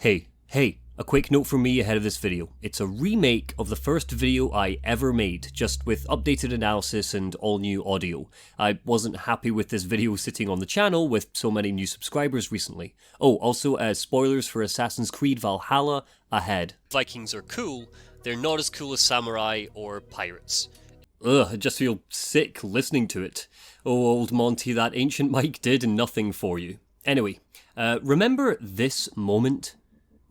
Hey, a quick note from me ahead of this video. It's a remake of the first video I ever made, just with updated analysis and all new audio. I wasn't happy with this video sitting on the channel with so many new subscribers recently. Oh, also spoilers for Assassin's Creed Valhalla ahead. Vikings are cool, they're not as cool as samurai or pirates. Ugh, I just feel sick listening to it. Oh, old Monty, that ancient mic did nothing for you. Anyway, remember this moment?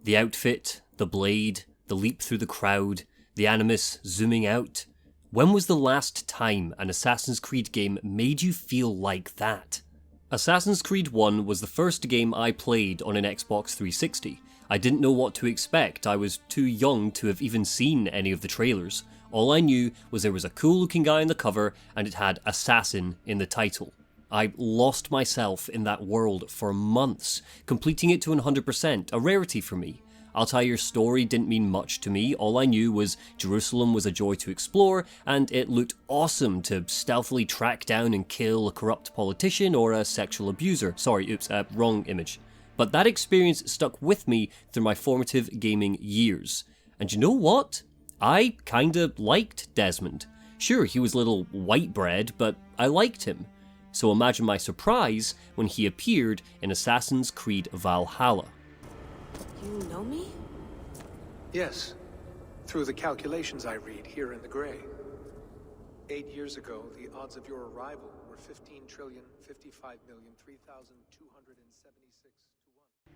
The outfit, the blade, the leap through the crowd, the animus zooming out. When was the last time an Assassin's Creed game made you feel like that? Assassin's Creed 1 was the first game I played on an Xbox 360. I didn't know what to expect, I was too young to have even seen any of the trailers. All I knew was there was a cool looking guy on the cover and it had Assassin in the title. I lost myself in that world for months, completing it to 100%, a rarity for me. Altair's story didn't mean much to me, all I knew was Jerusalem was a joy to explore, and it looked awesome to stealthily track down and kill a corrupt politician or a sexual abuser. Wrong image. But that experience stuck with me through my formative gaming years. And you know what? I kinda liked Desmond. Sure, he was a little white bread, but I liked him. So imagine my surprise when he appeared in Assassin's Creed Valhalla. You know me? Yes, through the calculations I read here in the gray. 8 years ago, the odds of your arrival were 15,055,003,276 to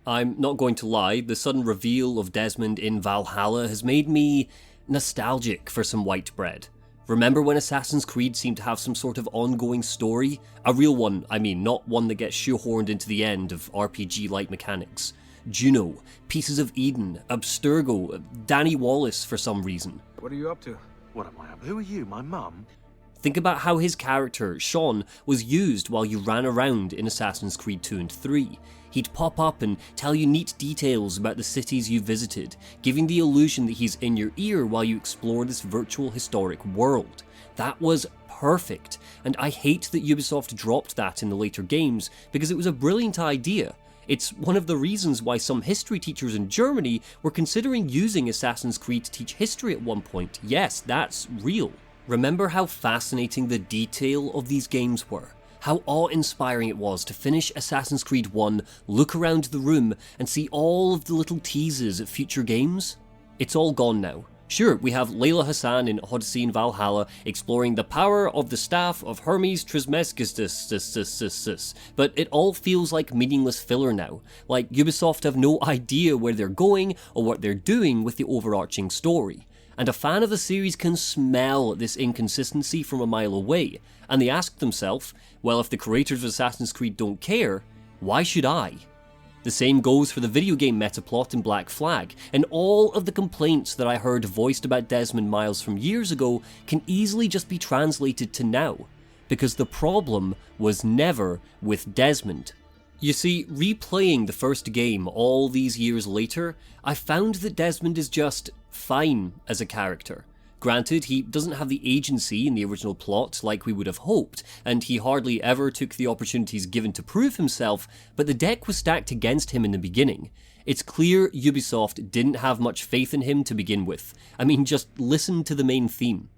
1. I'm not going to lie, the sudden reveal of Desmond in Valhalla has made me nostalgic for some white bread. Remember when Assassin's Creed seemed to have some sort of ongoing story? A real one, I mean, not one that gets shoehorned into the end of RPG-like mechanics. Juno, Pieces of Eden, Abstergo, Danny Wallace for some reason. What are you up to? What am I up to? Who are you, my mum? Think about how his character, Sean, was used while you ran around in Assassin's Creed 2 and 3. He'd pop up and tell you neat details about the cities you visited, giving the illusion that he's in your ear while you explore this virtual historic world. That was perfect, and I hate that Ubisoft dropped that in the later games because it was a brilliant idea. It's one of the reasons why some history teachers in Germany were considering using Assassin's Creed to teach history at one point. Yes, that's real. Remember how fascinating the detail of these games were? How awe-inspiring it was to finish Assassin's Creed 1, look around the room, and see all of the little teases at future games? It's all gone now. Sure, we have Layla Hassan in Odyssey and Valhalla exploring the power of the staff of Hermes Trismegistus, but it all feels like meaningless filler now. Like Ubisoft have no idea where they're going or what they're doing with the overarching story. And a fan of the series can smell this inconsistency from a mile away, and they ask themselves, well, if the creators of Assassin's Creed don't care, why should I? The same goes for the video game metaplot in Black Flag, and all of the complaints that I heard voiced about Desmond Miles from years ago can easily just be translated to now, because the problem was never with Desmond. You see, replaying the first game all these years later, I found that Desmond is just fine as a character. Granted, he doesn't have the agency in the original plot like we would have hoped, and he hardly ever took the opportunities given to prove himself, but the deck was stacked against him in the beginning. It's clear Ubisoft didn't have much faith in him to begin with. I mean, just listen to the main theme.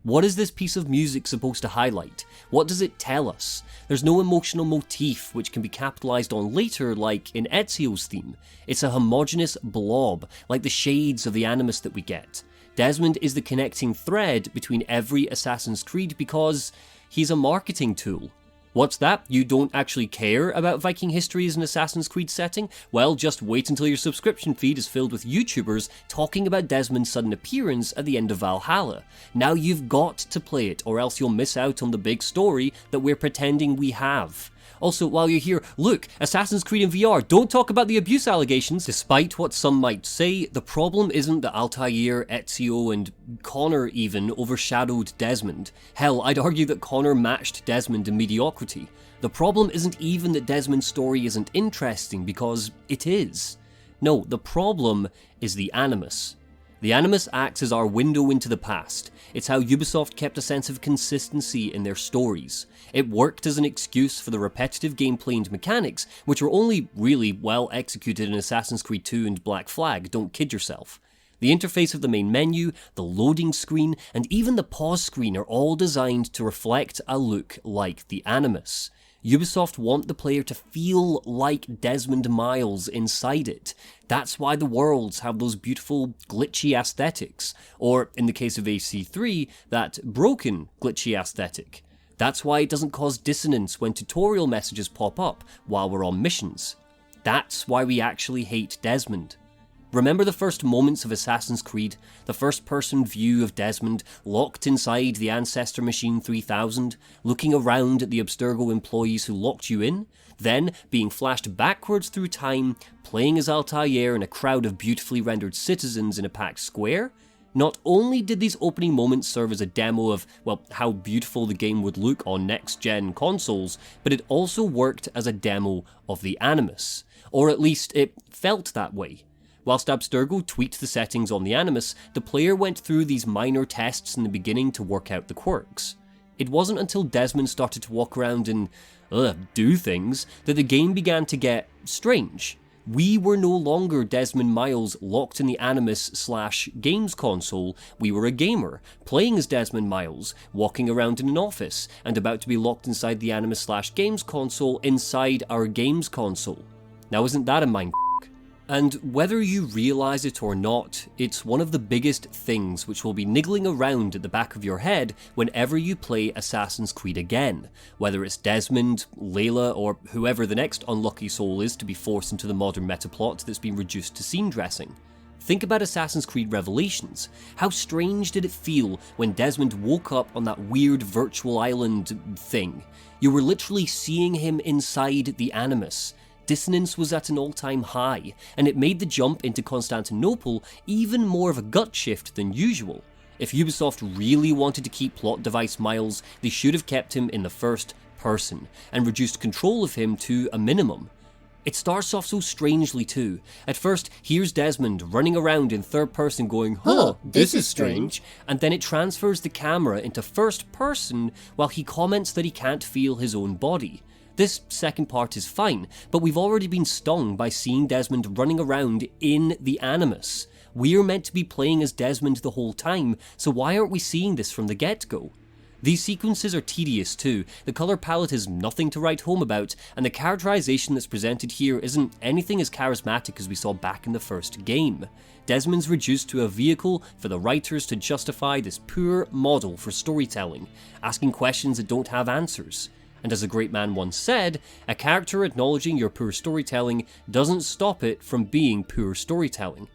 What is this piece of music supposed to highlight? What does it tell us? There's no emotional motif which can be capitalized on later like in Ezio's theme. It's a homogeneous blob, like the shades of the animus that we get. Desmond is the connecting thread between every Assassin's Creed because he's a marketing tool. What's that? You don't actually care about Viking history as an Assassin's Creed setting? Well, just wait until your subscription feed is filled with YouTubers talking about Desmond's sudden appearance at the end of Valhalla. Now you've got to play it, or else you'll miss out on the big story that we're pretending we have. Also, while you're here, look, Assassin's Creed in VR, don't talk about the abuse allegations. Despite what some might say, the problem isn't that Altair, Ezio, and Connor even overshadowed Desmond. Hell, I'd argue that Connor matched Desmond in mediocrity. The problem isn't even that Desmond's story isn't interesting, because it is. No, the problem is the animus. The Animus acts as our window into the past. It's how Ubisoft kept a sense of consistency in their stories. It worked as an excuse for the repetitive gameplay and mechanics, which were only really well executed in Assassin's Creed 2 and Black Flag, don't kid yourself. The interface of the main menu, the loading screen, and even the pause screen are all designed to reflect a look like the Animus. Ubisoft want the player to feel like Desmond Miles inside it. That's why the worlds have those beautiful, glitchy aesthetics, or in the case of AC3, that broken, glitchy aesthetic. That's why it doesn't cause dissonance when tutorial messages pop up while we're on missions. That's why we actually hate Desmond. Remember the first moments of Assassin's Creed, the first-person view of Desmond locked inside the Ancestor Machine 3000, looking around at the Abstergo employees who locked you in, then being flashed backwards through time, playing as Altair in a crowd of beautifully rendered citizens in a packed square? Not only did these opening moments serve as a demo of, well, how beautiful the game would look on next-gen consoles, but it also worked as a demo of the Animus. Or at least it felt that way. Whilst Abstergo tweaked the settings on the Animus, the player went through these minor tests in the beginning to work out the quirks. It wasn't until Desmond started to walk around and do things that the game began to get strange. We were no longer Desmond Miles locked in the Animus/games console, we were a gamer, playing as Desmond Miles, walking around in an office, and about to be locked inside the Animus/games console inside our games console. Now isn't that a mind f***? And whether you realise it or not, it's one of the biggest things which will be niggling around at the back of your head whenever you play Assassin's Creed again, whether it's Desmond, Layla, or whoever the next unlucky soul is to be forced into the modern metaplot that's been reduced to scene dressing. Think about Assassin's Creed Revelations. How strange did it feel when Desmond woke up on that weird virtual island thing? You were literally seeing him inside the Animus. Dissonance was at an all-time high, and it made the jump into Constantinople even more of a gut shift than usual. If Ubisoft really wanted to keep plot device Miles, they should have kept him in the first person, and reduced control of him to a minimum. It starts off so strangely too. At first, here's Desmond running around in third person going, this is strange, and then it transfers the camera into first person while he comments that he can't feel his own body. This second part is fine, but we've already been stung by seeing Desmond running around in the Animus. We're meant to be playing as Desmond the whole time, so why aren't we seeing this from the get-go? These sequences are tedious too, the colour palette is nothing to write home about, and the characterisation that's presented here isn't anything as charismatic as we saw back in the first game. Desmond's reduced to a vehicle for the writers to justify this poor model for storytelling, asking questions that don't have answers. And as a great man once said, a character acknowledging your poor storytelling doesn't stop it from being poor storytelling.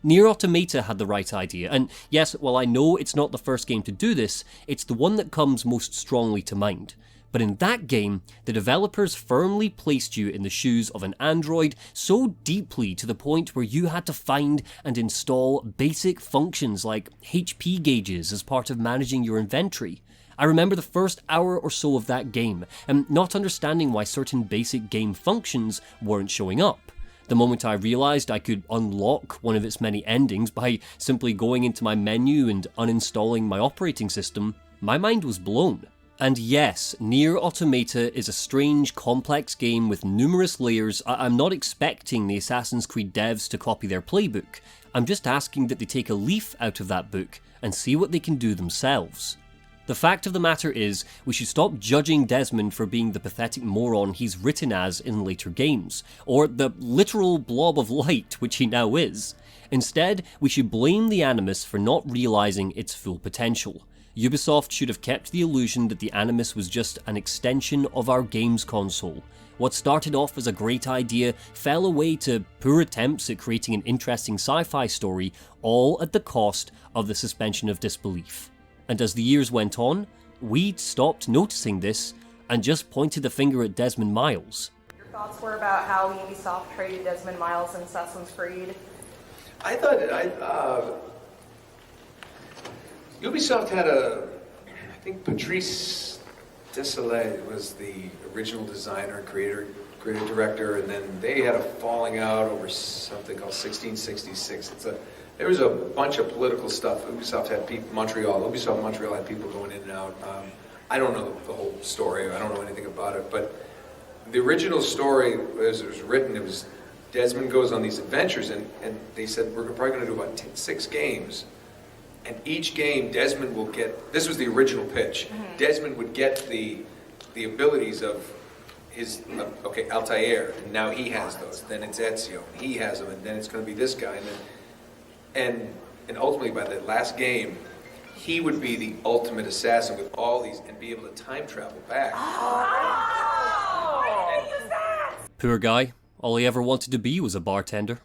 Nier Automata had the right idea, and yes, while I know it's not the first game to do this, it's the one that comes most strongly to mind. But in that game, the developers firmly placed you in the shoes of an android so deeply to the point where you had to find and install basic functions like HP gauges as part of managing your inventory. I remember the first hour or so of that game, and not understanding why certain basic game functions weren't showing up. The moment I realised I could unlock one of its many endings by simply going into my menu and uninstalling my operating system, my mind was blown. And yes, Nier Automata is a strange, complex game with numerous layers. I'm not expecting the Assassin's Creed devs to copy their playbook. I'm just asking that they take a leaf out of that book and see what they can do themselves. The fact of the matter is, we should stop judging Desmond for being the pathetic moron he's written as in later games, or the literal blob of light which he now is. Instead, we should blame the Animus for not realising its full potential. Ubisoft should have kept the illusion that the Animus was just an extension of our games console. What started off as a great idea fell away to poor attempts at creating an interesting sci-fi story, all at the cost of the suspension of disbelief. And as the years went on, we stopped noticing this and just pointed the finger at Desmond Miles. Your thoughts were about how Ubisoft treated Desmond Miles in Assassin's Creed? I thought Ubisoft had I think Patrice Desilets was the original designer, creative director, and then they had a falling out over something called 1666. It's There was a bunch of political stuff. Ubisoft had people, Ubisoft Montreal had people going in and out. I don't know the whole story. I don't know anything about it. But the original story, as it was written, it was Desmond goes on these adventures, and they said, we're probably going to do about 6 games. And each game, Desmond will get, this was the original pitch, Desmond would get the abilities of his, Altair, and now he has those. Then it's Ezio, and he has them, and then it's going to be this guy. And ultimately, by the last game, he would be the ultimate assassin with all these and be able to time travel back. Poor guy. All he ever wanted to be was a bartender.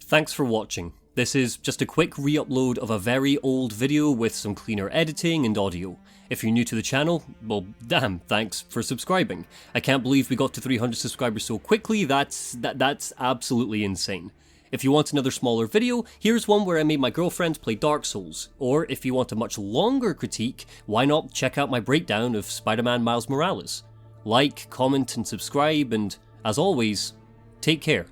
Thanks for watching. This is just a quick re-upload of a very old video with some cleaner editing and audio. If you're new to the channel, well damn, thanks for subscribing. I can't believe we got to 300 subscribers so quickly, that's absolutely insane. If you want another smaller video, here's one where I made my girlfriend play Dark Souls. Or if you want a much longer critique, why not check out my breakdown of Spider-Man Miles Morales. Like, comment and subscribe, and as always, take care.